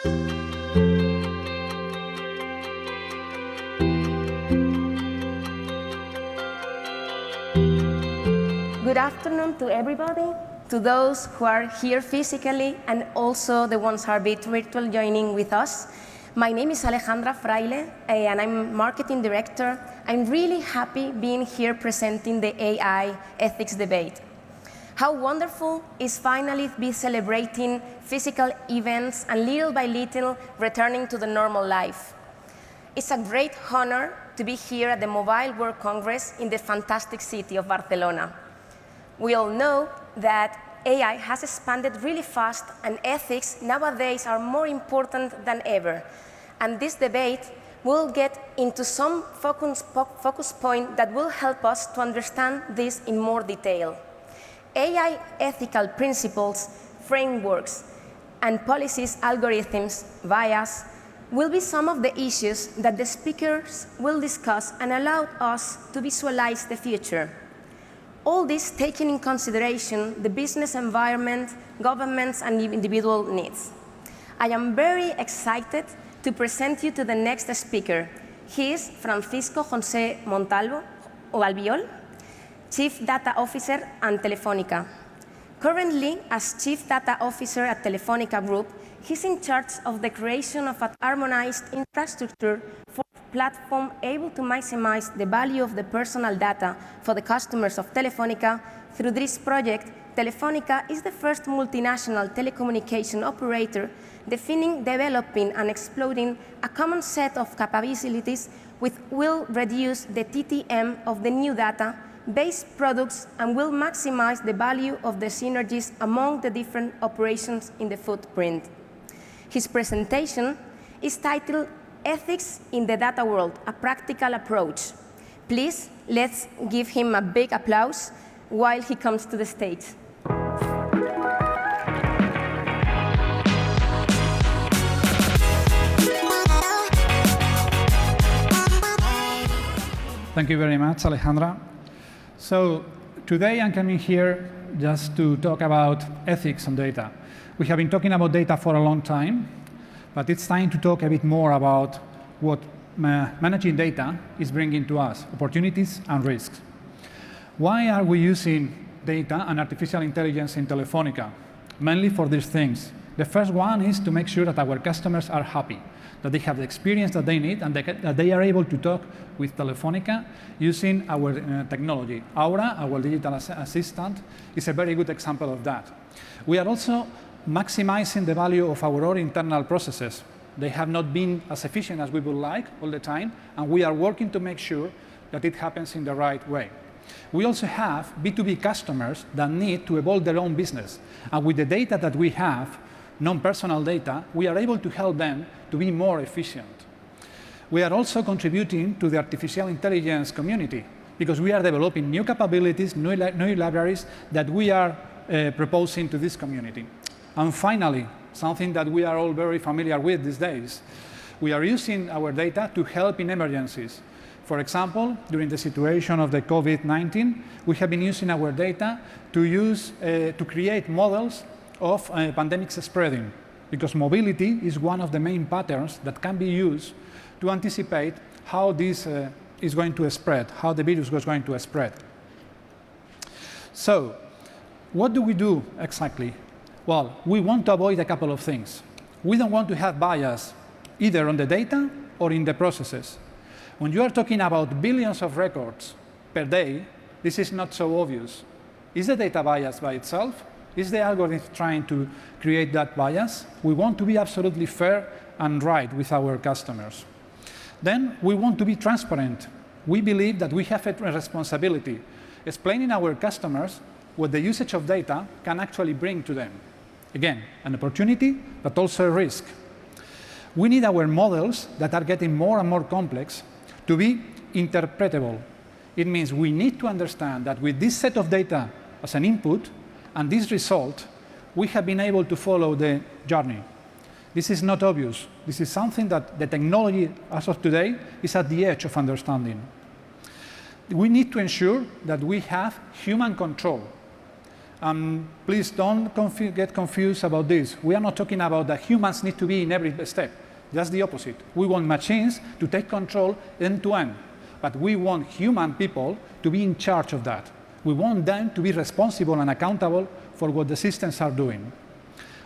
Good afternoon to everybody, to those who are here physically and also the ones who are virtual joining with us. My name is Alejandra Fraile and I'm Marketing Director. I'm really happy being here presenting the AI ethics debate. How wonderful is finally be celebrating physical events and little by little returning to the normal life. It's a great honor to be here at the Mobile World Congress in the fantastic city of Barcelona. We all know that AI has expanded really fast and ethics nowadays are more important than ever. And this debate will get into some focus point that will help us to understand this in more detail. AI ethical principles, frameworks, and policies, algorithms, bias, will be some of the issues that the speakers will discuss and allow us to visualize the future. All this taking in consideration the business environment, governments, and individual needs. I am very excited to present you to the next speaker. He is Francisco José Montalvo, o Albiol, Chief Data Officer at Telefónica. Currently, as Chief Data Officer at Telefónica Group, he's in charge of the creation of an harmonized infrastructure for a platform able to maximize the value of the personal data for the customers of Telefónica. Through this project, Telefónica is the first multinational telecommunication operator defining, developing, and exploiting a common set of capabilities which will reduce the TTM of the new data-based products and will maximize the value of the synergies among the different operations in the footprint. His presentation is titled Ethics in the Data World, a Practical Approach. Please, let's give him a big applause while he comes to the stage. Thank you very much, Alejandra. So today I'm coming here just to talk about ethics on data. We have been talking about data for a long time, but it's time to talk a bit more about what managing data is bringing to us, opportunities and risks. Why are we using data and artificial intelligence in Telefónica? Mainly for these things. The first one is to make sure that our customers are happy, that they have the experience that they need, and that they are able to talk with Telefónica using our technology. Aura, our digital assistant, is a very good example of that. We are also maximizing the value of our own internal processes. They have not been as efficient as we would like all the time, and we are working to make sure that it happens in the right way. We also have B2B customers that need to evolve their own business. And with the data that we have, non-personal data, we are able to help them to be more efficient. We are also contributing to the artificial intelligence community because we are developing new capabilities, new libraries that we are proposing to this community. And finally, something that we are all very familiar with these days, we are using our data to help in emergencies. For example, during the situation of the COVID-19, we have been using our data to create models of pandemic spreading, because mobility is one of the main patterns that can be used to anticipate how this is going to spread, how the virus is going to spread. So, what do we do exactly? Well, we want to avoid a couple of things. We don't want to have bias either on the data or in the processes. When you are talking about billions of records per day, this is not so obvious. Is the data biased by itself? Is the algorithm trying to create that bias? We want to be absolutely fair and right with our customers. Then we want to be transparent. We believe that we have a responsibility, explaining our customers what the usage of data can actually bring to them. Again, an opportunity, but also a risk. We need our models that are getting more and more complex to be interpretable. It means we need to understand that with this set of data as an input and this result, we have been able to follow the journey. This is not obvious. This is something that the technology, as of today, is at the edge of understanding. We need to ensure that we have human control. Please don't get confused about this. We are not talking about that humans need to be in every step. Just the opposite. We want machines to take control end to end. But we want human people to be in charge of that. We want them to be responsible and accountable for what the systems are doing.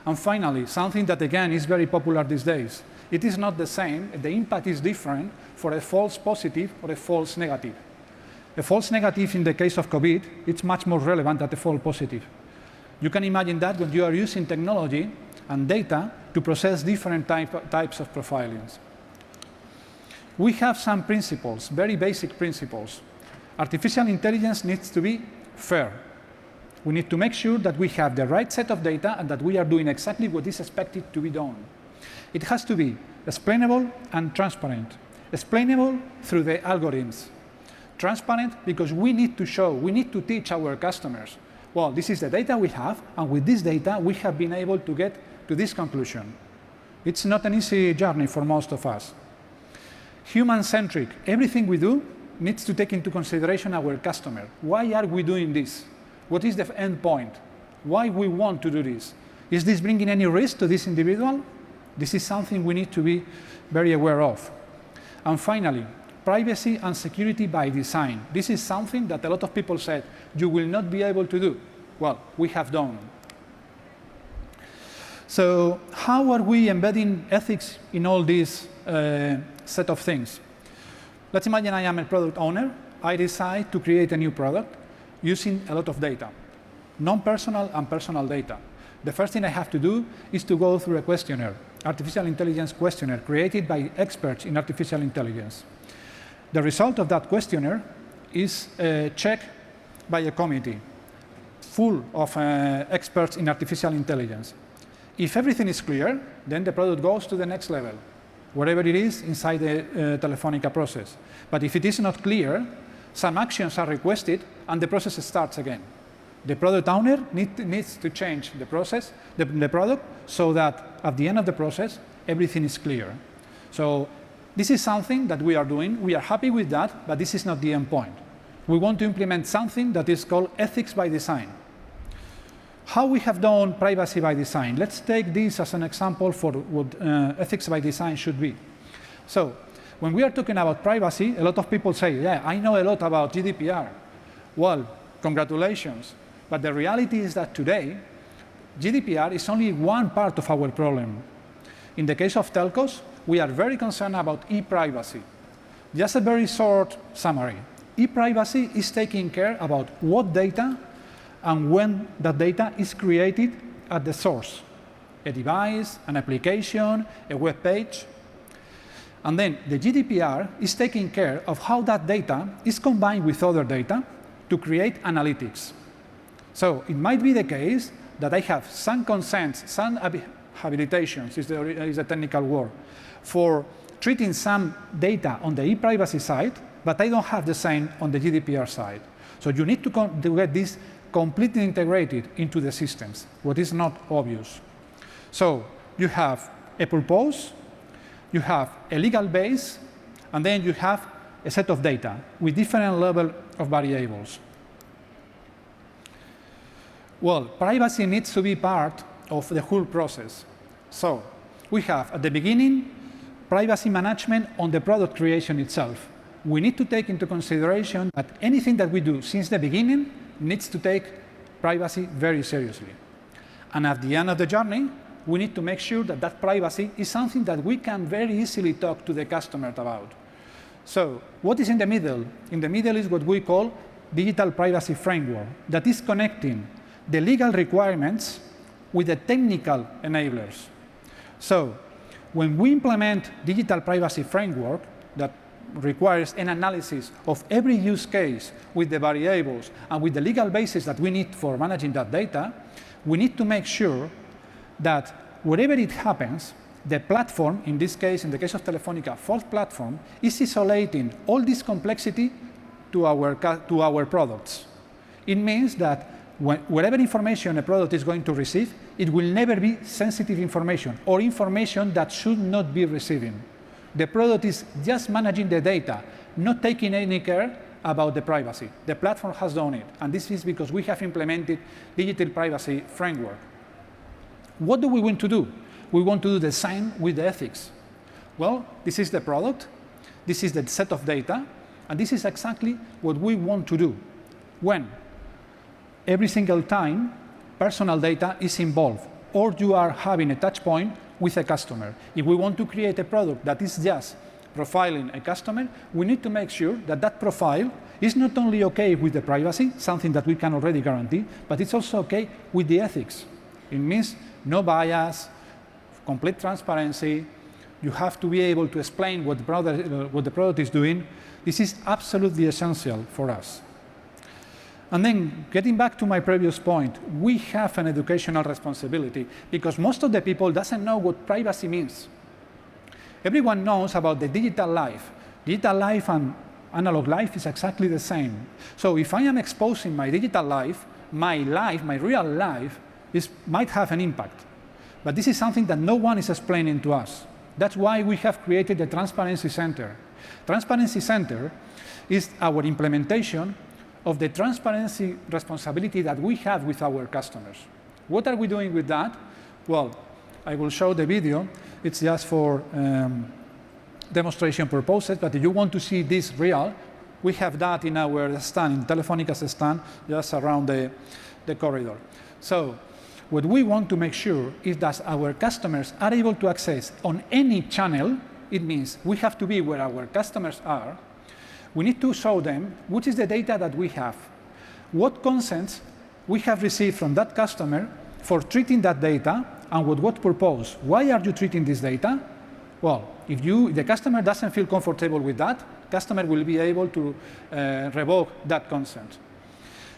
And finally, something that again is very popular these days. It is not the same. The impact is different for a false positive or a false negative. A false negative in the case of COVID, it's much more relevant than a false positive. You can imagine that when you are using technology and data to process different types of profilings. We have some principles, very basic principles. Artificial intelligence needs to be fair. We need to make sure that we have the right set of data and that we are doing exactly what is expected to be done. It has to be explainable and transparent. Explainable through the algorithms. Transparent because we need to show, we need to teach our customers, well, this is the data we have, and with this data we have been able to get to this conclusion. It's not an easy journey for most of us. Human-centric, everything we do needs to take into consideration our customer. Why are we doing this? What is the end point? Why we want to do this? Is this bringing any risk to this individual? This is something we need to be very aware of. And finally, privacy and security by design. This is something that a lot of people said, you will not be able to do. Well, we have done. So how are we embedding ethics in all these set of things? Let's imagine I am a product owner. I decide to create a new product using a lot of data, non-personal and personal data. The first thing I have to do is to go through a questionnaire, artificial intelligence questionnaire created by experts in artificial intelligence. The result of that questionnaire is checked by a committee full of experts in artificial intelligence. If everything is clear, then the product goes to the next level, wherever it is inside the Telefónica process. But if it is not clear, some actions are requested and the process starts again. The product owner needs to change the process, the product, so that at the end of the process, everything is clear. So this is something that we are doing. We are happy with that, but this is not the end point. We want to implement something that is called ethics by design. How we have done privacy by design? Let's take this as an example for what ethics by design should be. So when we are talking about privacy, a lot of people say, yeah, I know a lot about GDPR. Well, congratulations. But the reality is that today, GDPR is only one part of our problem. In the case of telcos, we are very concerned about e-privacy. Just a very short summary. E-privacy is taking care about what data and when that data is created at the source. A device, an application, a web page. And then the GDPR is taking care of how that data is combined with other data to create analytics. So it might be the case that I have some consents, some habilitations is the technical word, for treating some data on the e-privacy side, but I don't have the same on the GDPR side. So you need to get this completely integrated into the systems, what is not obvious. So you have a purpose, you have a legal base, and then you have a set of data with different level of variables. Well, privacy needs to be part of the whole process. So we have, at the beginning, privacy management on the product creation itself. We need to take into consideration that anything that we do since the beginning needs to take privacy very seriously. And at the end of the journey, we need to make sure that that privacy is something that we can very easily talk to the customer about. So what is in the middle? In the middle is what we call digital privacy framework that is connecting the legal requirements with the technical enablers. So when we implement digital privacy framework that requires an analysis of every use case with the variables and with the legal basis that we need for managing that data, we need to make sure that wherever it happens, the platform, in this case, in the case of Telefónica, Fourth platform, is isolating all this complexity to our products. It means that whatever information a product is going to receive, it will never be sensitive information or information that should not be receiving. The product is just managing the data, not taking any care about the privacy. The platform has done it, and this is because we have implemented digital privacy framework. What do we want to do? We want to do the same with the ethics. Well, this is the product, this is the set of data, and this is exactly what we want to do. When every single time personal data is involved, or you are having a touch point with a customer. If we want to create a product that is just profiling a customer, we need to make sure that that profile is not only okay with the privacy, something that we can already guarantee, but it's also okay with the ethics. It means no bias, complete transparency. You have to be able to explain what the product is doing. This is absolutely essential for us. And then, getting back to my previous point, we have an educational responsibility because most of the people doesn't know what privacy means. Everyone knows about the digital life. Digital life and analog life is exactly the same. So if I am exposing my digital life, my real life, might have an impact. But this is something that no one is explaining to us. That's why we have created the Transparency Center. Transparency Center is our implementation of the transparency responsibility that we have with our customers. What are we doing with that? Well, I will show the video. It's just for demonstration purposes, but if you want to see this real, we have that in our stand, in Telefónica's stand, just around the corridor. So what we want to make sure is that our customers are able to access on any channel. It means we have to be where our customers are. We need to show them what is the data that we have, what consents we have received from that customer for treating that data, and with what purpose. Why are you treating this data? Well, if the customer doesn't feel comfortable with that, customer will be able to revoke that consent.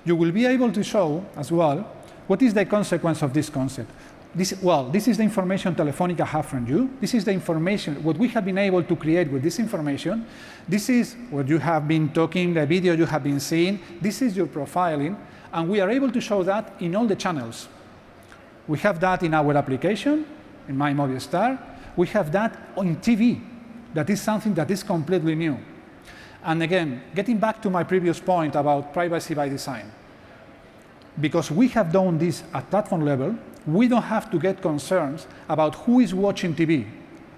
You will be able to show as well what is the consequence of this consent. This is the information Telefónica have from you. This is the information, what we have been able to create with this information. This is what you have been talking, the video you have been seeing. This is your profiling, and we are able to show that in all the channels. We have that in our application, in My Movistar. We have that on TV. That is something that is completely new. And again, getting back to my previous point about privacy by design. Because we have done this at platform level, we don't have to get concerns about who is watching TV.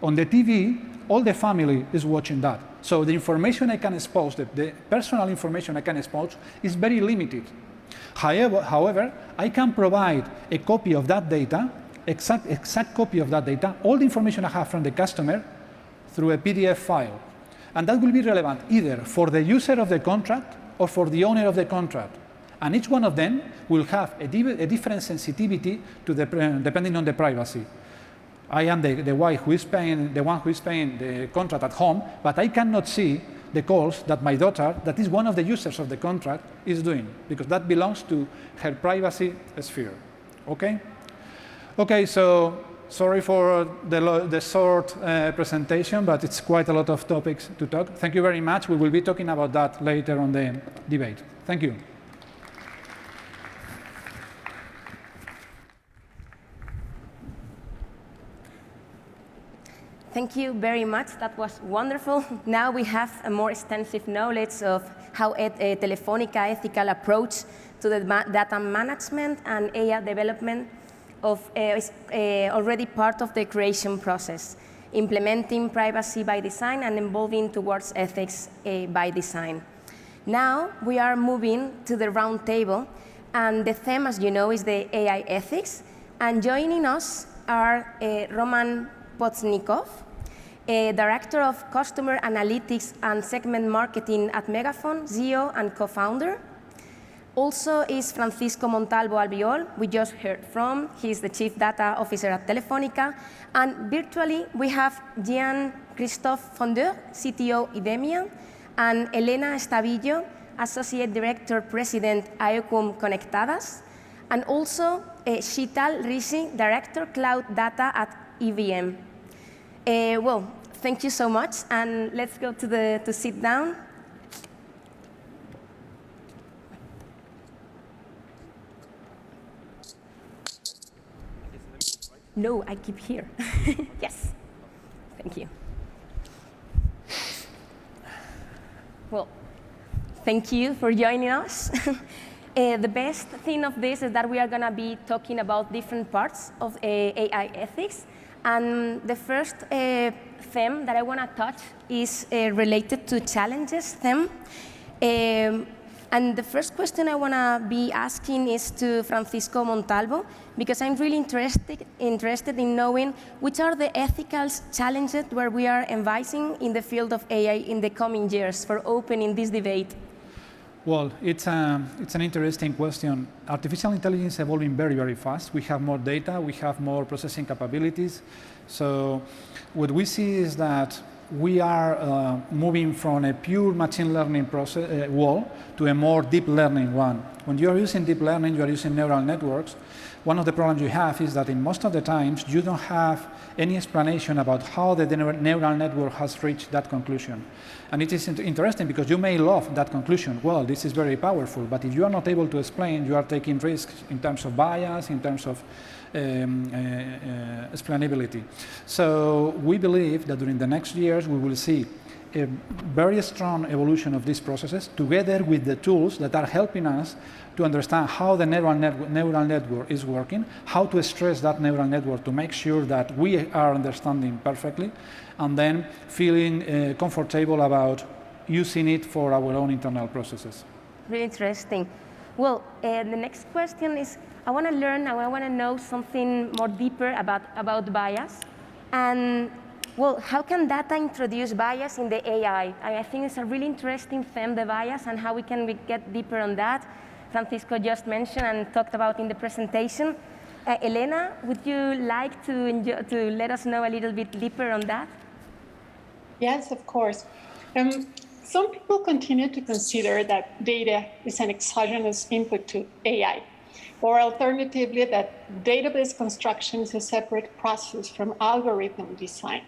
On the TV, all the family is watching that. So the information I can expose, the personal information I can expose, is very limited. However, I can provide a copy of that data, exact copy of that data, all the information I have from the customer through a PDF file. And that will be relevant either for the user of the contract or for the owner of the contract. And each one of them will have a different sensitivity to depending on the privacy. I am the one who is paying the contract at home, but I cannot see the calls that my daughter, that is one of the users of the contract, is doing, because that belongs to her privacy sphere. Okay? Okay, so sorry for the short presentation, but it's quite a lot of topics to talk. Thank you very much. We will be talking about that later on the debate. Thank you. Thank you very much. That was wonderful. Now we have a more extensive knowledge of how Telefónica ethical approach to the data management and AI development is already part of the creation process, implementing privacy by design and evolving towards ethics by design. Now we are moving to the round table, and the theme, as you know, is the AI ethics. And joining us are Roman Postnikov, Director of Customer Analytics and Segment Marketing at MegaFon, CEO and co-founder. Also is Francisco Montalvo Albiol, we just heard from. He's the Chief Data Officer at Telefónica. And virtually, we have Christophe Fondeur, CTO IDEMIA, and Elena Estavillo, Associate Director, President, Conectadas, and also Sheetal Rishy, Director, Cloud Data at IBM. Well, thank you so much, and let's go to sit down. No, I keep here. Yes, thank you. Well, thank you for joining us. The best thing of this is that we are going to be talking about different parts of AI ethics. And the first theme that I want to touch is related to challenges theme. And the first question I want to be asking is to Francisco Montalvo, because I'm really interested in knowing which are the ethical challenges where we are advising in the field of AI in the coming years for opening this debate. Well, it's an interesting question. Artificial intelligence is evolving very, very fast. We have more data, we have more processing capabilities. So what we see is that we are moving from a pure machine learning process wall to a more deep learning one. When you are using deep learning, you are using neural networks. One of the problems you have is that in most of the times, you don't have any explanation about how the neural network has reached that conclusion. And it is interesting because you may love that conclusion. Well, this is very powerful, but if you are not able to explain, you are taking risks in terms of bias, in terms of explainability. So we believe that during the next years, we will see a very strong evolution of these processes together with the tools that are helping us to understand how the neural network is working, how to stress that neural network to make sure that we are understanding perfectly, and then feeling comfortable about using it for our own internal processes. Really interesting. Well, the next question is, I want to learn, I want to know something more deeper about bias. And well, how can data introduce bias in the AI? I think it's a really interesting theme, the bias, and how we can get deeper on that. Francisco just mentioned and talked about in the presentation. Elena, would you like to let us know a little bit deeper on that? Yes, of course. Some people continue to consider that data is an exogenous input to AI, or alternatively, that database construction is a separate process from algorithm design.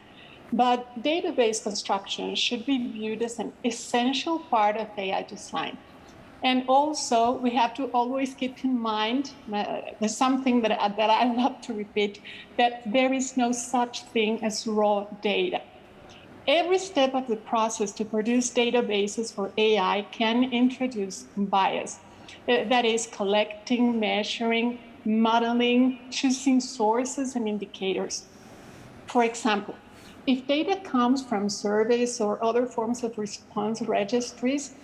But database construction should be viewed as an essential part of AI design. And also, we have to always keep in mind, there's something that I love to repeat, that there is no such thing as raw data. Every step of the process to produce databases for AI can introduce bias. That is, collecting, measuring, modeling, choosing sources and indicators. For example, if data comes from surveys or other forms of response registries,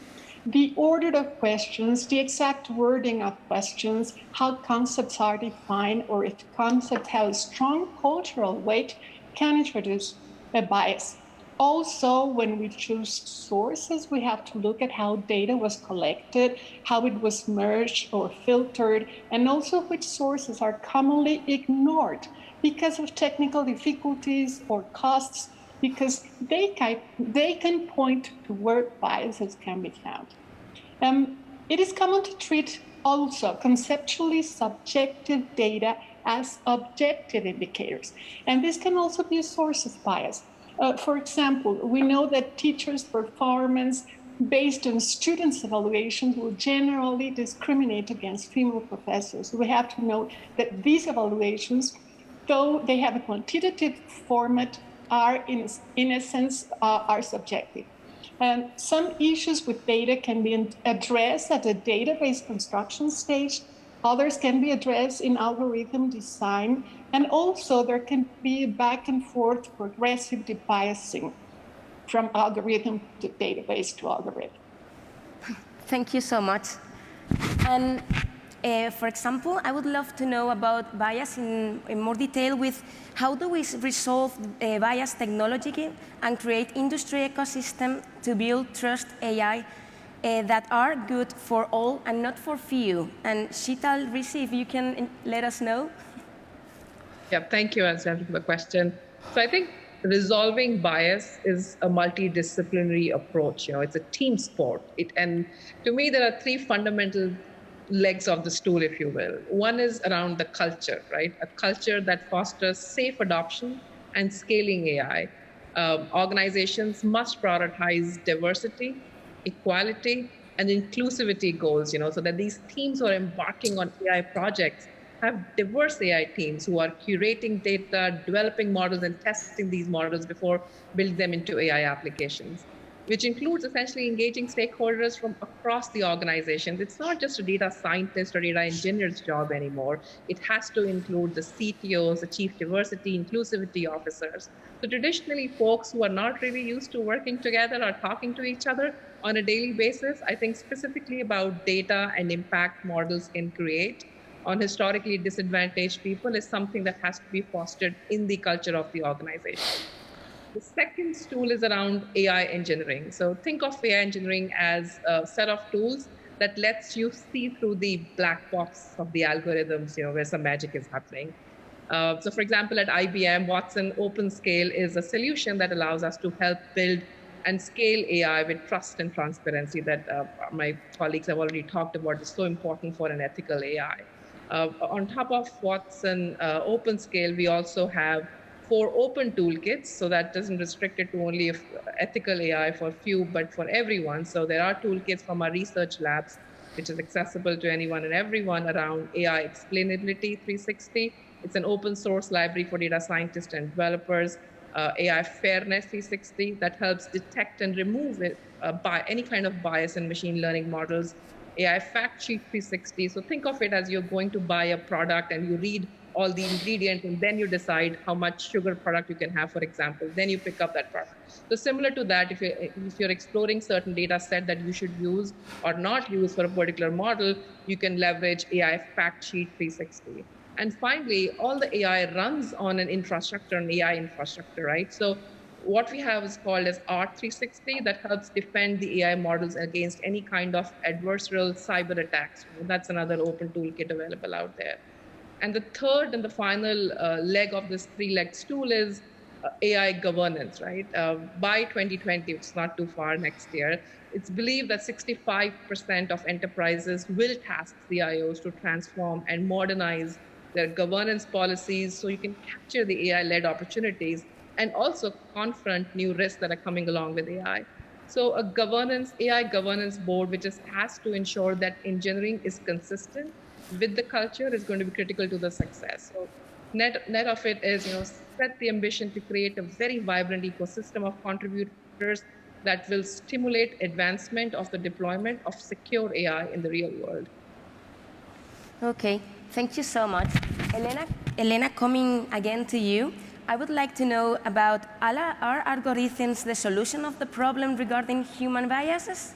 the order of questions, the exact wording of questions, how concepts are defined, or if concepts have a strong cultural weight, can introduce a bias. Also, when we choose sources, we have to look at how data was collected, how it was merged or filtered, and also which sources are commonly ignored because of technical difficulties or costs, because they can point to where biases can be found. It is common to treat also conceptually subjective data as objective indicators, and this can also be a source of bias. For example, we know that teachers' performance based on students' evaluations will generally discriminate against female professors. We have to note that these evaluations, though they have a quantitative format, are in a sense are subjective. And some issues with data can be addressed at the database construction stage. Others can be addressed in algorithm design. And also there can be back and forth progressive debiasing from algorithm to database to algorithm. Thank you so much. And for example, I would love to know about bias in more detail with how do we resolve bias technology and create industry ecosystem to build trust AI that are good for all and not for few. And Sheetal Rishy, if you can let us know. Yeah, thank you, Anselm, for the question. So I think resolving bias is a multidisciplinary approach. It's a team sport. And to me, there are three fundamental legs of the stool, if you will. One is around the culture, right? A culture that fosters safe adoption and scaling AI. Organizations must prioritize diversity, equality, and inclusivity goals, so that these teams who are embarking on AI projects have diverse AI teams who are curating data, developing models, and testing these models before building them into AI applications. which includes essentially engaging stakeholders from across the organization. It's not just a data scientist or data engineer's job anymore. It has to include the CTOs, the chief diversity, inclusivity officers. So traditionally, folks who are not really used to working together or talking to each other on a daily basis, I think specifically about data and impact models can create on historically disadvantaged people is something that has to be fostered in the culture of the organization. The second stool is around AI engineering. So think of AI engineering as a set of tools that lets you see through the black box of the algorithms, where some magic is happening. So for example, at IBM, Watson OpenScale is a solution that allows us to help build and scale AI with trust and transparency that my colleagues have already talked about is so important for an ethical AI. On top of Watson OpenScale, we also have 4 open toolkits, so that doesn't restrict it to only ethical AI for few, but for everyone. So there are toolkits from our research labs, which is accessible to anyone and everyone around AI Explainability 360. It's an open source library for data scientists and developers. AI Fairness 360 that helps detect and remove by any kind of bias in machine learning models. AI Fact Sheet 360. So think of it as you're going to buy a product and you read all the ingredients and then you decide how much sugar product you can have, for example. Then you pick up that product. So similar to that, if you're exploring certain data set that you should use or not use for a particular model, you can leverage AI Fact Sheet 360. And finally, all the AI runs on an infrastructure, an AI infrastructure, right? So what we have is called as R360 that helps defend the AI models against any kind of adversarial cyber attacks. That's another open toolkit available out there. And the third and the final leg of this 3-leg stool is AI governance, right? By 2020, which is not too far next year, it's believed that 65% of enterprises will task CIOs to transform and modernize their governance policies so you can capture the AI-led opportunities and also confront new risks that are coming along with AI. So a AI governance board, which is tasked to ensure that engineering is consistent with the culture, is going to be critical to the success. So net of it is, set the ambition to create a very vibrant ecosystem of contributors that will stimulate advancement of the deployment of secure AI in the real world. Okay, thank you so much. Elena, coming again to you, I would like to know about, are algorithms the solution of the problem regarding human biases?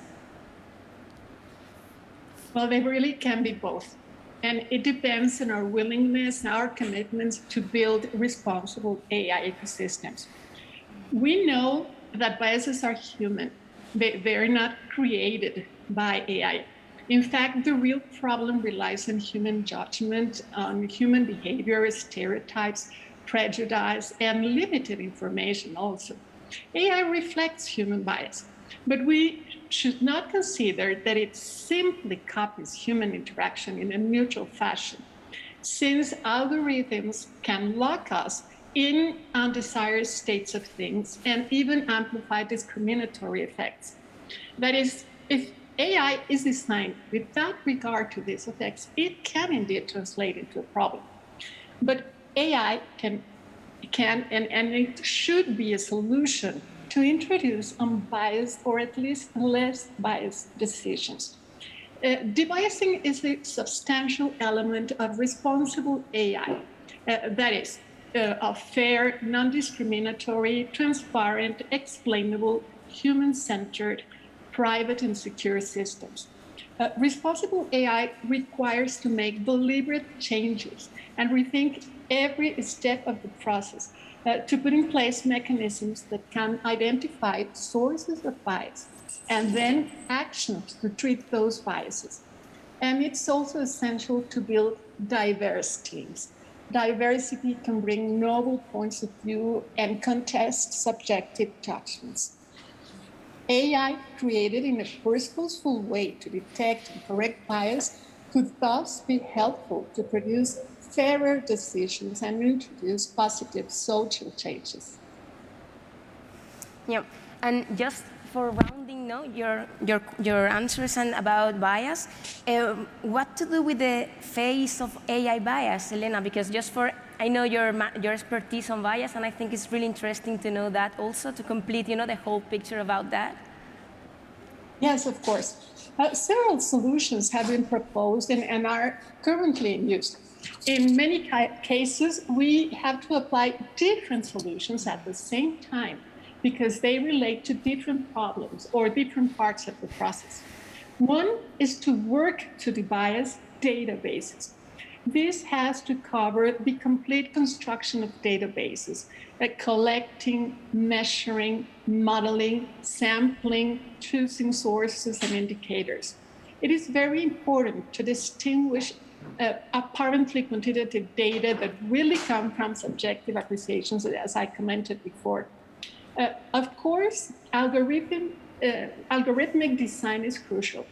Well, they really can be both. And it depends on our willingness and our commitments to build responsible AI ecosystems. We know that biases are human. They're not created by AI. In fact, the real problem relies on human judgment, on human behavior, stereotypes, prejudice, and limited information also. AI reflects human bias, but we should not consider that it simply copies human interaction in a neutral fashion, since algorithms can lock us in undesired states of things and even amplify discriminatory effects. That is, if AI is designed without regard to these effects, it can indeed translate into a problem. But AI can and it should be a solution to introduce unbiased or at least less biased decisions. Debiasing is a substantial element of responsible AI, that is, of fair, non-discriminatory, transparent, explainable, human-centered, private and secure systems. Responsible AI requires to make deliberate changes and rethink every step of the process to put in place mechanisms that can identify sources of bias and then actions to treat those biases. And it's also essential to build diverse teams. Diversity can bring novel points of view and contest subjective judgments. AI created in a purposeful way to detect and correct bias could thus be helpful to produce fairer decisions and introduce positive social changes. Yeah, and just for rounding your answers and about bias, what to do with the phase of AI bias, Elena? Because I know your expertise on bias, and I think it's really interesting to know that also to complete, the whole picture about that. Yes, of course. Several solutions have been proposed and are currently in use. In many cases, we have to apply different solutions at the same time because they relate to different problems or different parts of the process. One is to work to debias databases. This has to cover the complete construction of databases, collecting, measuring, modeling, sampling, choosing sources and indicators. It is very important to distinguish apparently quantitative data that really come from subjective appreciations, as I commented before. Of course, algorithmic design is crucial.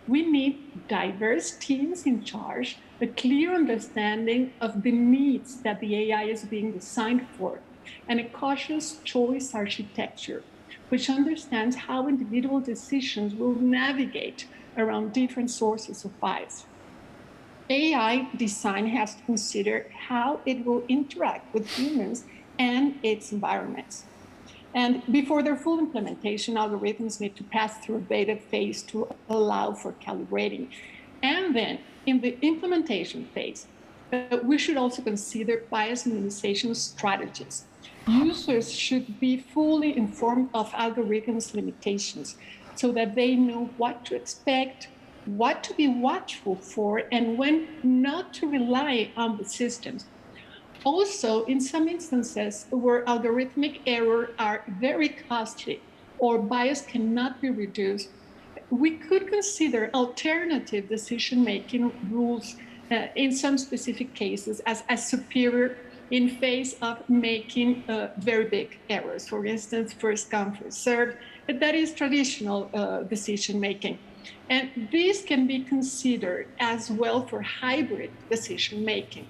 We need diverse teams in charge, a clear understanding of the needs that the AI is being designed for, and a cautious choice architecture, which understands how individual decisions will navigate around different sources of bias. AI design has to consider how it will interact with humans and its environments. And before their full implementation, algorithms need to pass through a beta phase to allow for calibrating. And then in the implementation phase, we should also consider bias minimization strategies. Users should be fully informed of algorithms' limitations so that they know what to expect, what to be watchful for, and when not to rely on the systems. Also, in some instances where algorithmic errors are very costly or bias cannot be reduced, we could consider alternative decision-making rules in some specific cases as superior in face of making very big errors. For instance, first come, first served, that is traditional decision-making. And this can be considered as well for hybrid decision-making,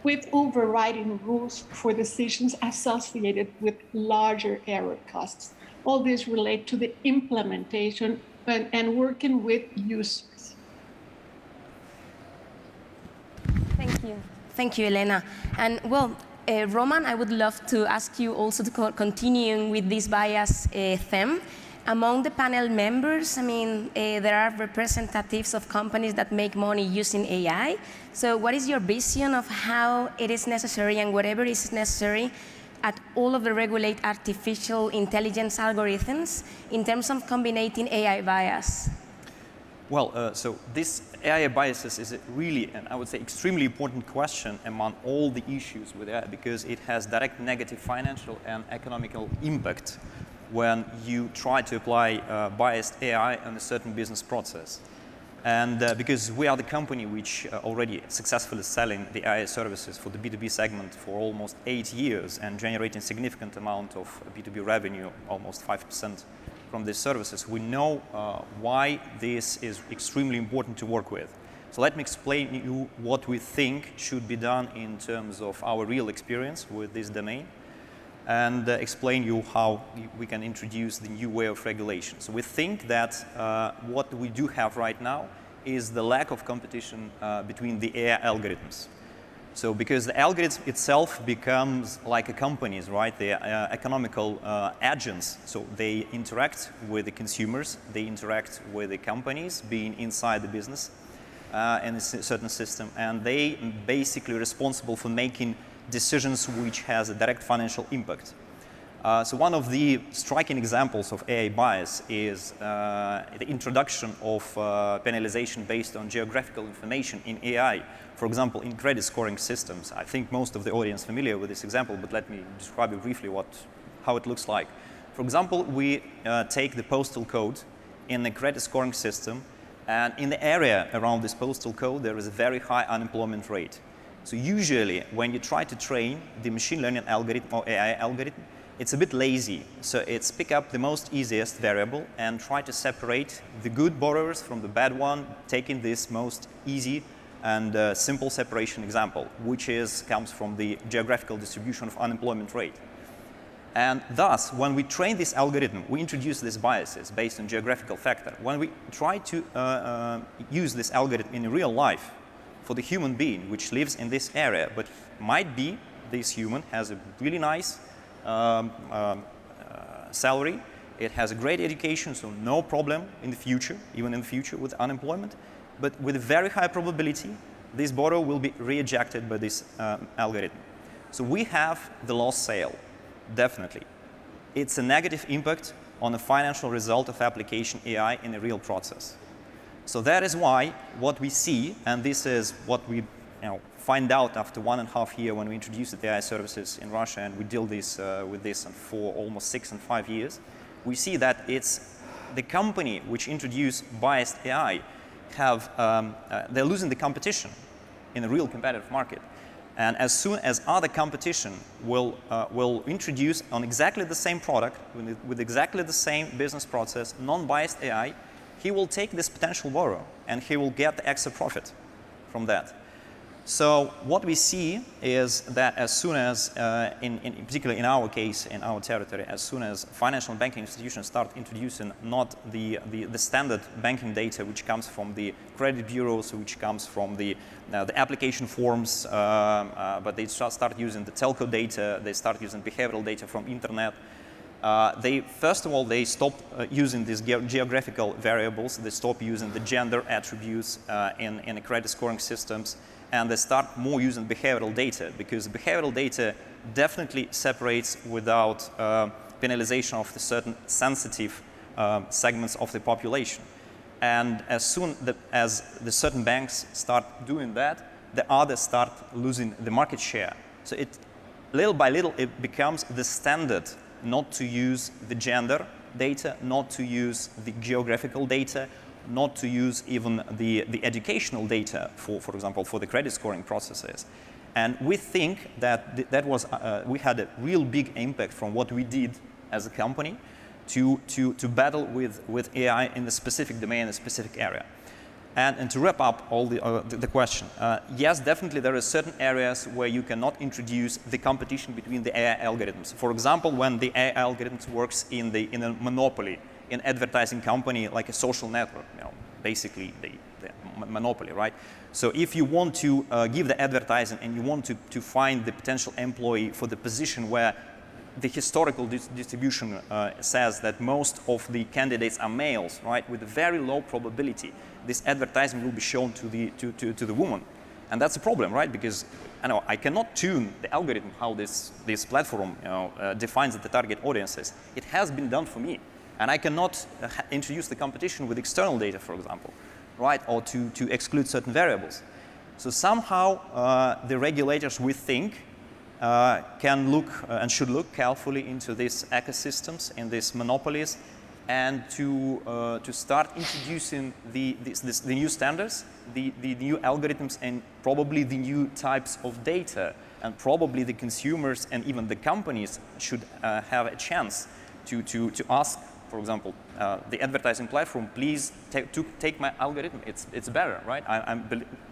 with overriding rules for decisions associated with larger error costs. All these relate to the implementation and working with users. Thank you. Thank you, Elena. And well, Roman, I would love to ask you also to continue with this bias theme. Among the panel members, I mean, there are representatives of companies that make money using AI. So what is your vision of how it is necessary and whatever is necessary at all of the regulate artificial intelligence algorithms in terms of combining AI bias? Well, so this AI biases is a really, and I would say, extremely important question among all the issues with AI because it has direct negative financial and economical impact when you try to apply biased AI on a certain business process. And because we are the company which already successfully selling the AI services for the B2B segment for almost 8 years and generating significant amount of B2B revenue, almost 5% from these services, we know why this is extremely important to work with. So let me explain you what we think should be done in terms of our real experience with this domain, and explain you how we can introduce the new way of regulation. So we think that what we do have right now is the lack of competition between the AI algorithms. So because the algorithm itself becomes like a companies, right? They are economical agents. So they interact with the consumers, they interact with the companies being inside the business in a certain system, and they basically responsible for making decisions which has a direct financial impact. So one of the striking examples of AI bias is the introduction of penalization based on geographical information in AI. For example, in credit scoring systems. I think most of the audience is familiar with this example, but let me describe you briefly how it looks like. For example, we take the postal code in the credit scoring system, and in the area around this postal code, there is a very high unemployment rate. So usually, when you try to train the machine learning algorithm or AI algorithm, it's a bit lazy. So it's pick up the most easiest variable and try to separate the good borrowers from the bad one, taking this most easy and simple separation example, which comes from the geographical distribution of unemployment rate. And thus, when we train this algorithm, we introduce these biases based on geographical factor. When we try to use this algorithm in real life, for the human being which lives in this area, but might be this human has a really nice salary, It has a great education, so no problem in the future, even in the future with unemployment. But with a very high probability, this borrower will be rejected by this algorithm. So we have the lost sale, definitely. It's a negative impact on the financial result of application AI in a real process. So that is why what we see, and this is what we find out after 1.5 years when we introduced the AI services in Russia, and we deal with this for almost 6 and 5 years, we see that it's the company which introduced biased AI they're losing the competition in a real competitive market. And as soon as other competition will introduce on exactly the same product, with exactly the same business process, non-biased AI, he will take this potential borrower and he will get the extra profit from that. So what we see is that as soon as, in particular in our case, in our territory, as soon as financial and banking institutions start introducing not the standard banking data which comes from the credit bureaus, which comes from the application forms, but they start using the telco data, they start using behavioral data from internet. First of all, they stop using these geographical variables, they stop using the gender attributes in the credit scoring systems, and they start more using behavioral data, because behavioral data definitely separates without penalization of the certain sensitive segments of the population. And as soon as the certain banks start doing that, the others start losing the market share. So little by little, it becomes the standard not to use the gender data, not to use the geographical data, not to use even the educational data, for example, for the credit scoring processes. And we think that we had a real big impact from what we did as a company to battle with AI in the specific domain, a specific area. And to wrap up all the question, yes, definitely there are certain areas where you cannot introduce the competition between the AI algorithms. For example, when the AI algorithms works in a monopoly, in advertising company like a social network, basically the monopoly, right? So if you want to give the advertising and you want to find the potential employee for the position where the historical distribution says that most of the candidates are males, right? With a very low probability, this advertising will be shown to the woman. And that's a problem, right? Because I cannot tune the algorithm how this platform defines the target audiences. It has been done for me. And I cannot introduce the competition with external data, for example, right? Or to exclude certain variables. So somehow the regulators, we think, can look and should look carefully into these ecosystems and these monopolies, and to start introducing the new standards, the new algorithms, and probably the new types of data. And probably the consumers and even the companies should have a chance to ask, for example, the advertising platform, please take my algorithm. It's better, right?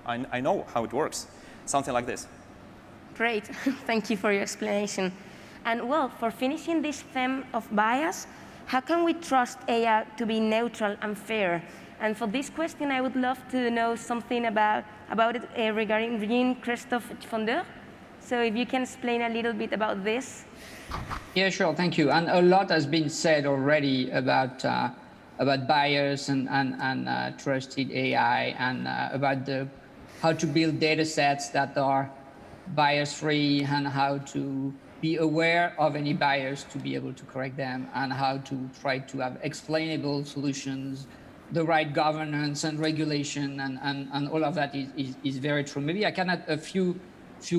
I know how it works. Something like this. Great. Thank you for your explanation. And well, for finishing this theme of bias, how can we trust AI to be neutral and fair? And for this question, I would love to know something about it regarding Christophe Fondeur. So if you can explain a little bit about this. Yeah, sure. Thank you. And a lot has been said already about bias and trusted AI, and about how to build data sets that are bias-free, and how to be aware of any bias to be able to correct them, and how to try to have explainable solutions, the right governance and regulation, and all of that is very true. Maybe I can add a few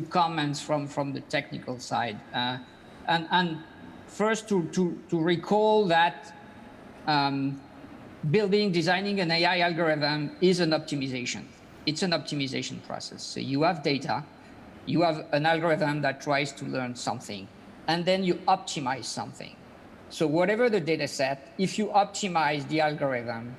comments from the technical side. And first, to recall that designing an AI algorithm is an optimization. It's an optimization process. So you have data, you have an algorithm that tries to learn something, and then you optimize something. So whatever the data set, if you optimize the algorithm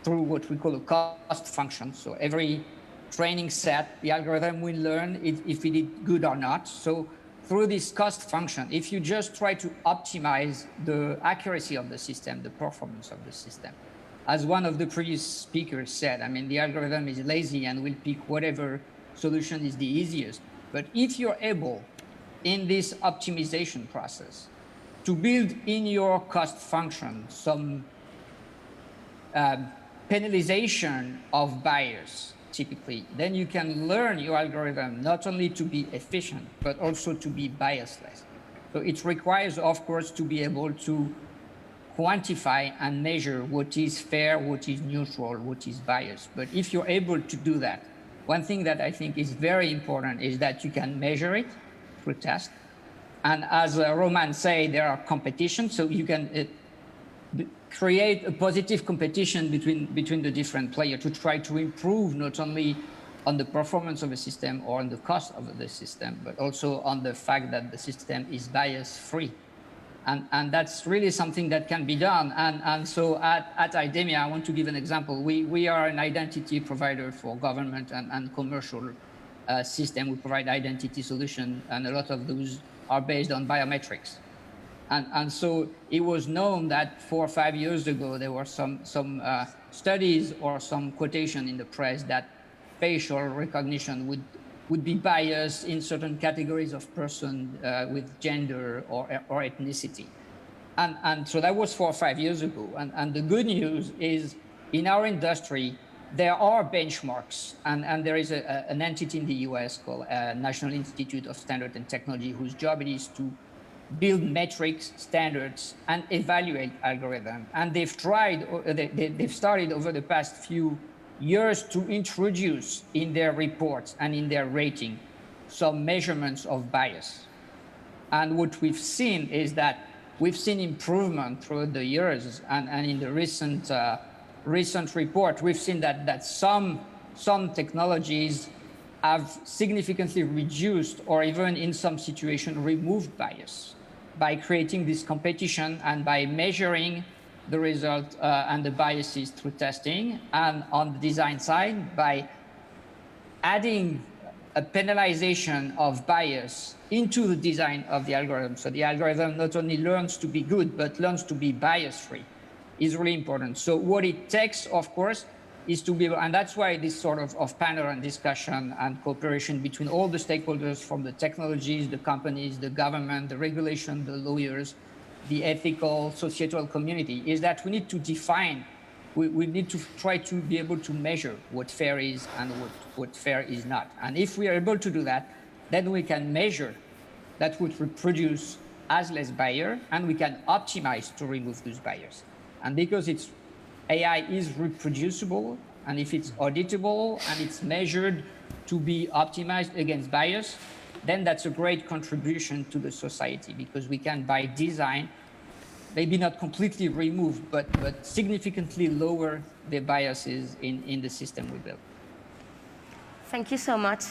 through what we call a cost function, so every training set, the algorithm will learn if it is good or not. So through this cost function, if you just try to optimize the accuracy of the system, the performance of the system, as one of the previous speakers said, the algorithm is lazy and will pick whatever solution is the easiest. But if you're able, in this optimization process, to build in your cost function some penalization of bias, typically, then you can learn your algorithm not only to be efficient, but also to be biasless. So it requires, of course, to be able to quantify and measure what is fair, what is neutral, what is biased. But if you're able to do that, one thing that I think is very important is that you can measure it through tests. And as Roman said, there are competitions, so you can create a positive competition between the different players to try to improve not only on the performance of a system or on the cost of the system, but also on the fact that the system is bias-free. And that's really something that can be done. And so at IDEMIA, I want to give an example. We are an identity provider for government and commercial system. We provide identity solution, and a lot of those are based on biometrics. And so it was known that 4 or 5 years ago, there were some studies or some quotation in the press that facial recognition would be biased in certain categories of person with gender or ethnicity. And so that was 4 or 5 years ago. And the good news is in our industry, there are benchmarks, and there is an entity in the US called National Institute of Standards and Technology, whose job it is to build metrics, standards, and evaluate algorithms. And they've started over the past few years to introduce in their reports and in their rating some measurements of bias. And what we've seen is that we've seen improvement throughout the years, and in the recent report, we've seen that some technologies have significantly reduced or even in some situations removed bias by creating this competition and by measuring the result and the biases through testing, and on the design side by adding a penalization of bias into the design of the algorithm. So the algorithm not only learns to be good, but learns to be bias-free is really important. So what it takes, of course, is to be able, and that's why this sort of panel and discussion and cooperation between all the stakeholders from the technologies, the companies, the government, the regulation, the lawyers, the ethical, societal community, is that we need to define, we need to try to be able to measure what fair is and what fair is not. And if we are able to do that, then we can measure that would reproduce as less bias, and we can optimize to remove those bias. And because AI is reproducible, and if it's auditable and it's measured to be optimized against bias, then that's a great contribution to the society, because we can, by design, maybe not completely remove, but significantly lower the biases in the system we build. Thank you so much.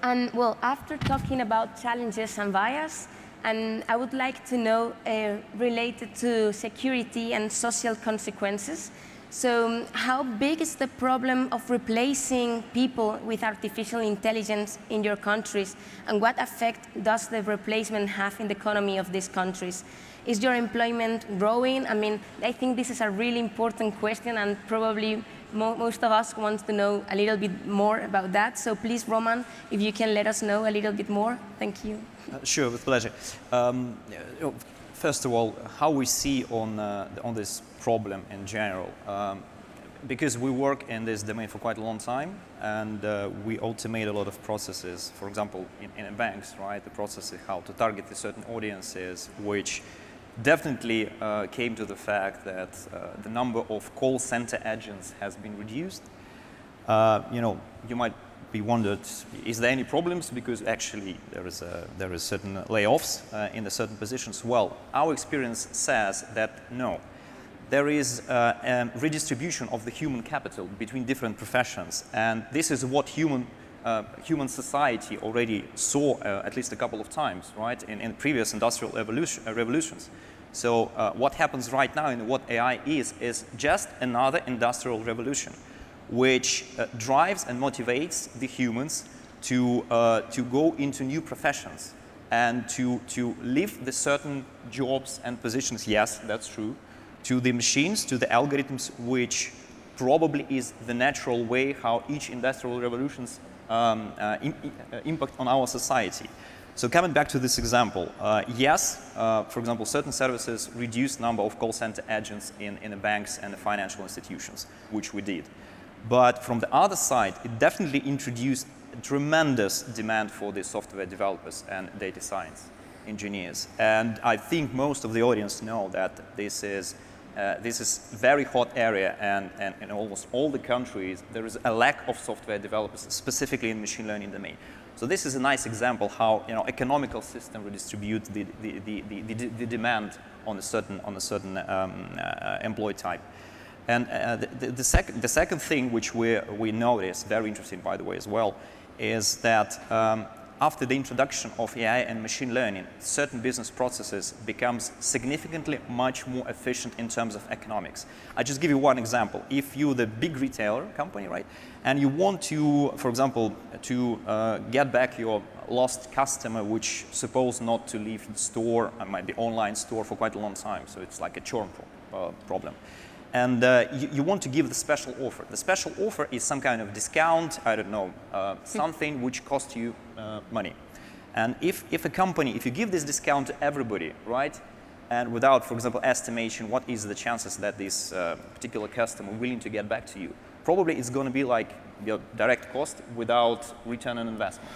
And well, after talking about challenges and bias, and I would like to know related to security and social consequences. So how big is the problem of replacing people with artificial intelligence in your countries, and what effect does the replacement have in the economy of these countries? Is your employment growing? I mean, I think this is a really important question, and probably most of us want to know a little bit more about that. So please, Roman, if you can let us know a little bit more. Thank you. Sure, with pleasure. First of all, how we see on this problem in general, because we work in this domain for quite a long time, and we automate a lot of processes. For example, in banks, right, the process is how to target the certain audiences, which definitely came to the fact that the number of call center agents has been reduced. You might be wondered, is there any problems? Because actually there is certain layoffs in the certain positions. Well, our experience says that no. There is a redistribution of the human capital between different professions, and this is what human society already saw at least a couple of times, right, in previous industrial revolutions. So what happens right now and what AI is just another industrial revolution, which drives and motivates the humans to go into new professions and to leave the certain jobs and positions, yes, that's true, to the machines, to the algorithms, which probably is the natural way how each industrial revolutions impact on our society. So coming back to this example, yes, for example, certain services reduce number of call center agents in the banks and the financial institutions, which we did. But from the other side, it definitely introduced a tremendous demand for the software developers and data science engineers. And I think most of the audience know that this is a very hot area, and in almost all the countries, there is a lack of software developers, specifically in machine learning domain. So this is a nice example how economical system redistribute the demand on a certain employee type. And the second thing which we notice, very interesting by the way as well, is that after the introduction of AI and machine learning, certain business processes becomes significantly much more efficient in terms of economics. I just give you one example. If you're the big retailer company, right, and you want to, for example, to get back your lost customer, which supposed not to leave the store, might be online store for quite a long time, so it's like a churn problem. And you want to give the special offer. The special offer is some kind of discount, I don't know, something which costs you money. And if a company, if you give this discount to everybody, right, and without, for example, estimation, what is the chances that this particular customer willing to get back to you? Probably it's going to be like your direct cost without return on investment.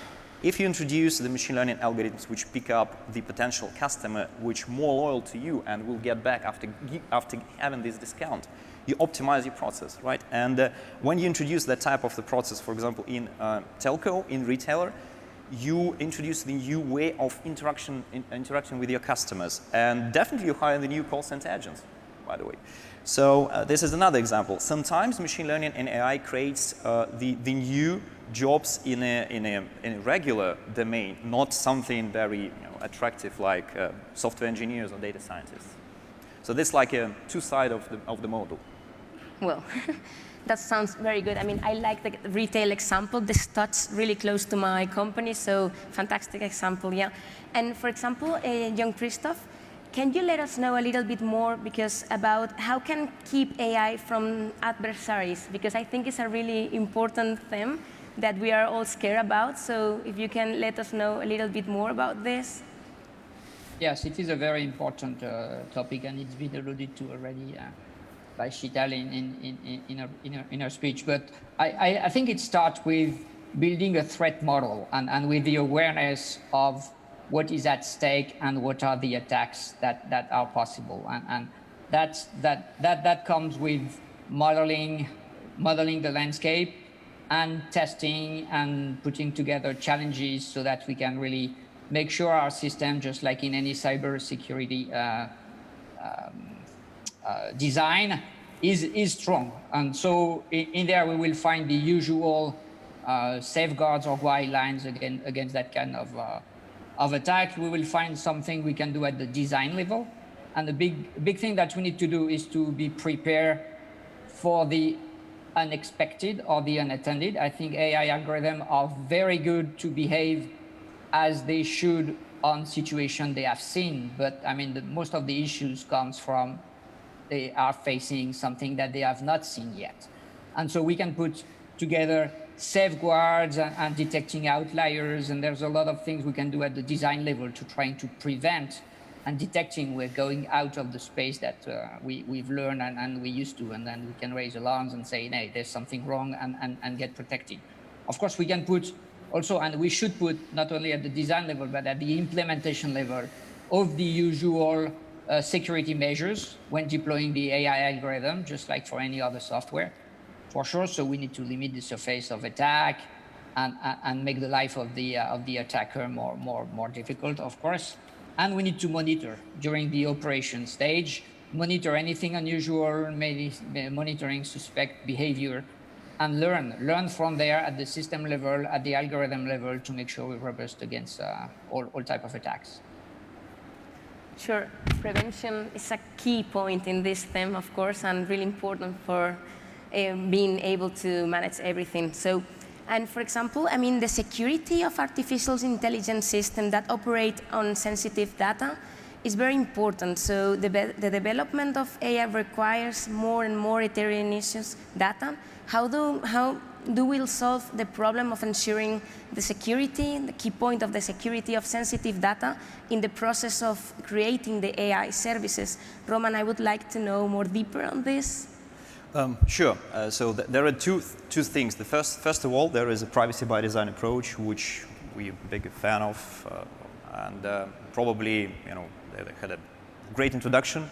If you introduce the machine learning algorithms which pick up the potential customer which more loyal to you and will get back after having this discount, you optimize your process, right? And when you introduce that type of the process, for example, in telco, in retailer, you introduce the new way of interaction with your customers, and definitely you hire the new call center agents, by the way. So this is another example. Sometimes machine learning and AI creates the new jobs in a regular domain, not something very attractive like software engineers or data scientists. So this is like a two sides of the model. Well, that sounds very good. I mean, I like the retail example. This touches really close to my company, so fantastic example, yeah. And for example, young Christophe, can you let us know a little bit more about how can keep AI from adversaries? Because I think it's a really important theme that we are all scared about. So if you can let us know a little bit more about this. Yes, it is a very important topic, and it's been alluded to already by Sheetal in her speech. But I think it starts with building a threat model and with the awareness of what is at stake and what are the attacks that are possible. And that comes with modeling the landscape and testing and putting together challenges so that we can really make sure our system, just like in any cybersecurity design, is strong. And so in there we will find the usual safeguards or guidelines against that kind of attack. We will find something we can do at the design level. And the big thing that we need to do is to be prepared for the unexpected or the unattended. I think AI algorithms are very good to behave as they should on situations they have seen. But I mean, most of the issues comes from they are facing something that they have not seen yet. And so we can put together safeguards and detecting outliers. And there's a lot of things we can do at the design level to trying to prevent and detecting we're going out of the space that we've learned and we used to, and then we can raise alarms and say, hey, there's something wrong and get protected. Of course, we can put also, and we should put not only at the design level, but at the implementation level of the usual security measures when deploying the AI algorithm, just like for any other software, for sure. So we need to limit the surface of attack and make the life of the attacker more difficult, of course. And we need to monitor during the operation stage, monitor anything unusual, maybe monitoring suspect behavior, and learn from there at the system level, at the algorithm level, to make sure we're robust against all type of attacks. Sure, prevention is a key point in this theme, of course, and really important for being able to manage everything. So. And for example, I mean, the security of artificial intelligence systems that operate on sensitive data is very important. So the development of AI requires more and more heterogeneous data. How do will solve the problem of ensuring the security, the key point of the security of sensitive data in the process of creating the AI services? Roman, I would like to know more deeper on this. Sure. So there are two things. The first of all, there is a privacy by design approach, which we're a big fan of, and probably they had a great introduction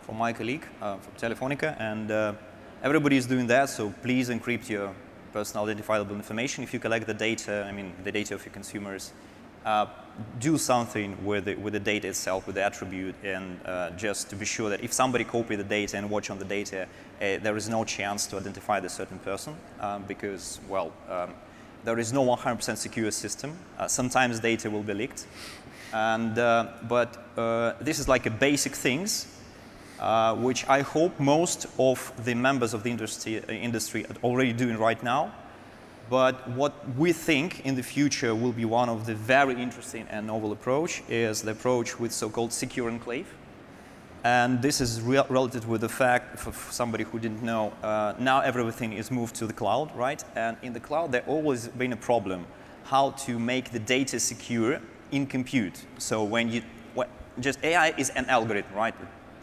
from my colleague from Telefónica, and everybody is doing that. So please encrypt your personal identifiable information if you collect the data. I mean, the data of your consumers. Do something with the data itself, with the attribute, and just to be sure that if somebody copy the data and watch on the data, there is no chance to identify the certain person because, well, there is no 100% secure system. Sometimes data will be leaked, and but this is like a basic things which I hope most of the members of the industry are already doing right now. But what we think in the future will be one of the very interesting and novel approach is the approach with so-called secure enclave. And this is related with the fact, for somebody who didn't know, now everything is moved to the cloud, right? And in the cloud, there always been a problem how to make the data secure in compute. So when you, just AI is an algorithm, right?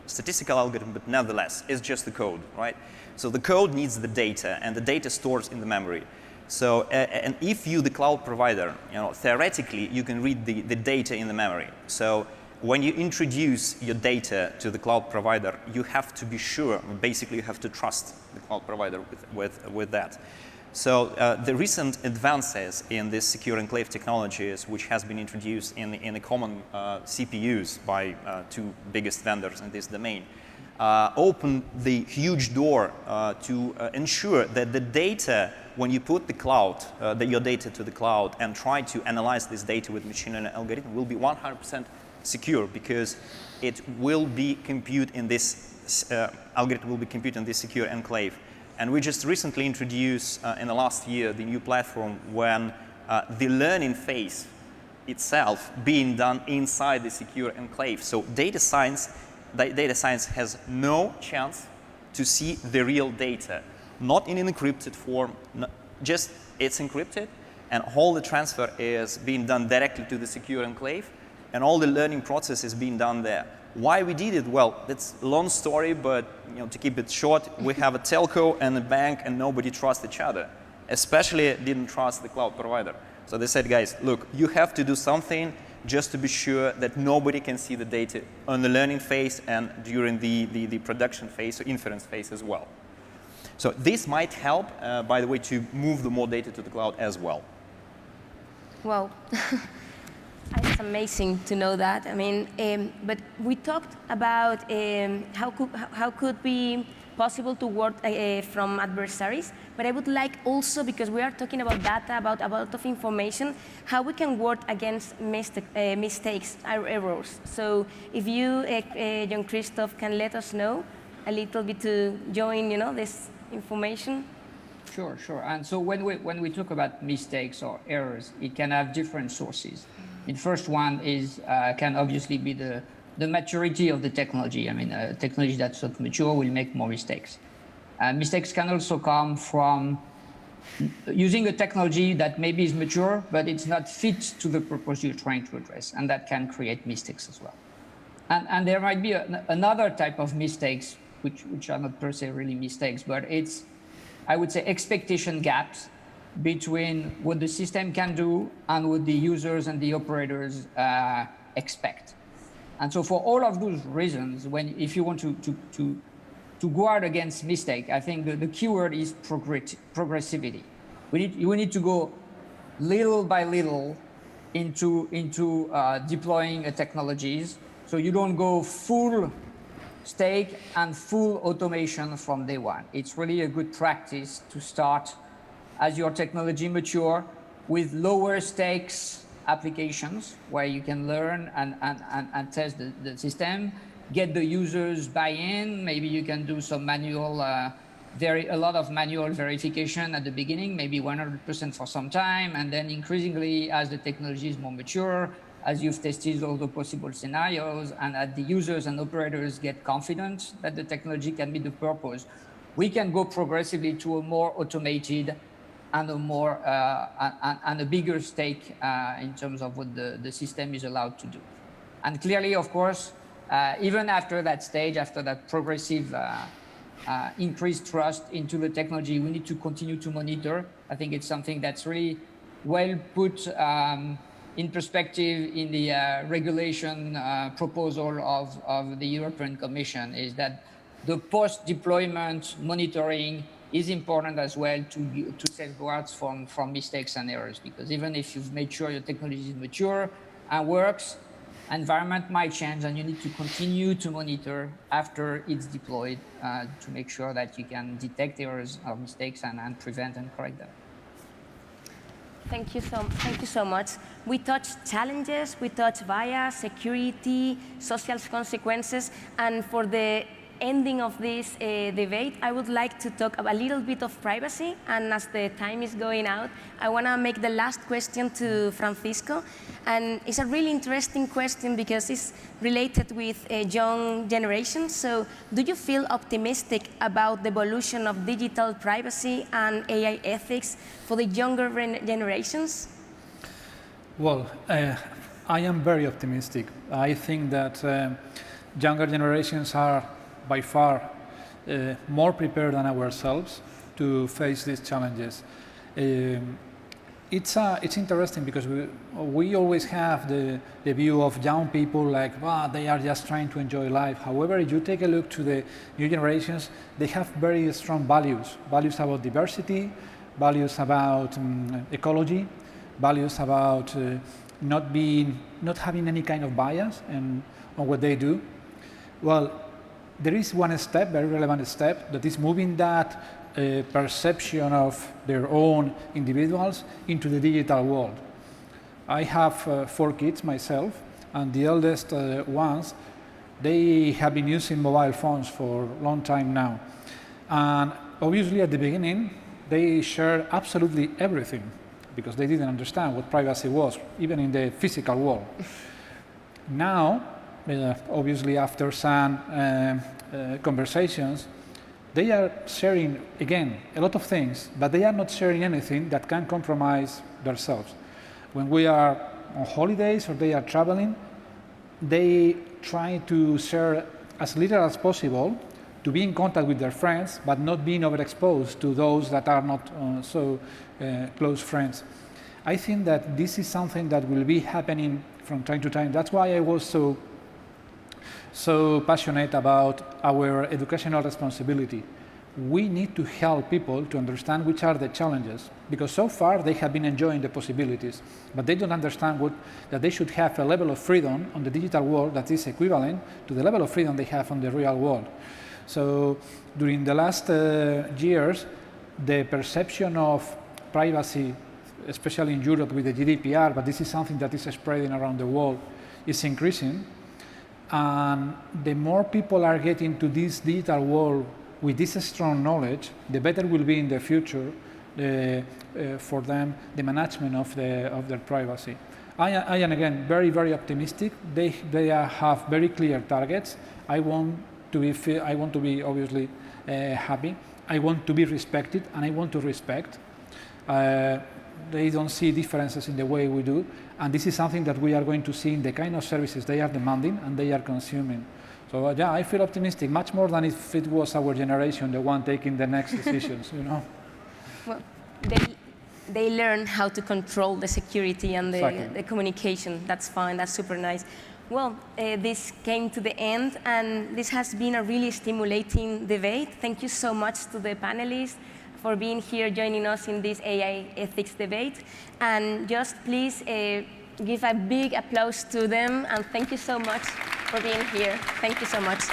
Statistical algorithm, but nevertheless, it's just the code, right? So the code needs the data, and the data stores in the memory. So, and if you, the cloud provider, theoretically, you can read the data in the memory. So when you introduce your data to the cloud provider, you have to be sure, basically you have to trust the cloud provider with that. So the recent advances in this secure enclave technologies, which has been introduced in the common CPUs by two biggest vendors in this domain, open the huge door to ensure that the data, when you put the cloud, your data to the cloud and try to analyze this data with machine learning algorithm, will be 100% secure because it will be computed in this algorithm will be computed in this secure enclave. And we just recently introduced in the last year the new platform when the learning phase itself being done inside the secure enclave. So data science has no chance to see the real data, not in an encrypted form, just it's encrypted, and all the transfer is being done directly to the secure enclave, and all the learning process is being done there. Why we did it? Well, it's a long story, but to keep it short, we have a telco and a bank, and nobody trusts each other. Especially didn't trust the cloud provider. So they said, guys, look, you have to do something just to be sure that nobody can see the data on the learning phase and during the production phase or inference phase as well. So this might help, by the way, to move the more data to the cloud as well. Wow. It's amazing to know that. I mean, but we talked about how could be possible to work from adversaries, but I would like also, because we are talking about data, about a lot of information, how we can work against mistakes, errors. So if you, Jean-Christophe, can let us know a little bit to join, this information. Sure. And so when we talk about mistakes or errors, it can have different sources. The first one is can obviously be the maturity of the technology. I mean, a technology that's not mature will make more mistakes. Mistakes can also come from using a technology that maybe is mature, but it's not fit to the purpose you're trying to address, and that can create mistakes as well. And there might be another type of mistakes, which are not per se really mistakes, but it's, I would say, expectation gaps between what the system can do and what the users and the operators expect. And so for all of those reasons, if you want to guard against mistake, I think the keyword is progressivity. We need to go little by little into deploying technologies, so you don't go full stake and full automation from day one. It's really a good practice to start as your technology mature with lower stakes applications where you can learn and test the system, get the users buy-in. Maybe you can do some manual, a lot of manual verification at the beginning, maybe 100% for some time, and then increasingly as the technology is more mature, as you've tested all the possible scenarios, and as the users and operators get confident that the technology can meet the purpose, we can go progressively to a more automated and a bigger stake in terms of what the system is allowed to do. And clearly, of course, even after that stage, after that progressive increased trust into the technology, we need to continue to monitor. I think it's something that's really well put in perspective in the regulation proposal of the European Commission, is that the post-deployment monitoring is important as well to safeguards from mistakes and errors, because even if you've made sure your technology is mature and works, environment might change and you need to continue to monitor after it's deployed to make sure that you can detect errors or mistakes and prevent and correct them. Thank you so much. We touched challenges, we touched bias, security, social consequences, and for the ending of this debate, I would like to talk a little bit of privacy, and as the time is going out, I want to make the last question to Francisco, and it's a really interesting question because it's related with young generations. So do you feel optimistic about the evolution of digital privacy and AI ethics for the younger generations? Well, I am very optimistic. I think that younger generations are by far more prepared than ourselves to face these challenges. It's interesting because we always have the view of young people like, wow, they are just trying to enjoy life. However, if you take a look to the new generations, they have very strong values about diversity, values about ecology, values about not having any kind of bias on what they do. Well, there is one step, very relevant step, that is moving that perception of their own individuals into the digital world. I have 4 kids myself, and the eldest ones, they have been using mobile phones for a long time now. And obviously at the beginning, they shared absolutely everything because they didn't understand what privacy was, even in the physical world. Now, obviously after some conversations, they are sharing, again, a lot of things, but they are not sharing anything that can compromise themselves. When we are on holidays or they are traveling, they try to share as little as possible to be in contact with their friends, but not being overexposed to those that are not so close friends. I think that this is something that will be happening from time to time. That's why I was so passionate about our educational responsibility. We need to help people to understand which are the challenges, because so far they have been enjoying the possibilities, but they don't understand that they should have a level of freedom on the digital world that is equivalent to the level of freedom they have on the real world. So during the last years, the perception of privacy, especially in Europe with the GDPR, but this is something that is spreading around the world, is increasing. And the more people are getting to this digital world with this strong knowledge, the better will be in the future for them the management of their privacy. I am again very, very optimistic. They have very clear targets. I want to be obviously happy. I want to be respected, and I want to respect. They don't see differences in the way we do, and this is something that we are going to see in the kind of services they are demanding and they are consuming. So yeah, I feel optimistic, much more than if it was our generation, the one taking the next decisions, you know. Well, they learn how to control the security and the communication. That's fine, that's super nice. Well, this came to the end, and this has been a really stimulating debate. Thank you so much to the panelists for being here, joining us in this AI ethics debate. And just please give a big applause to them, and thank you so much for being here. Thank you so much.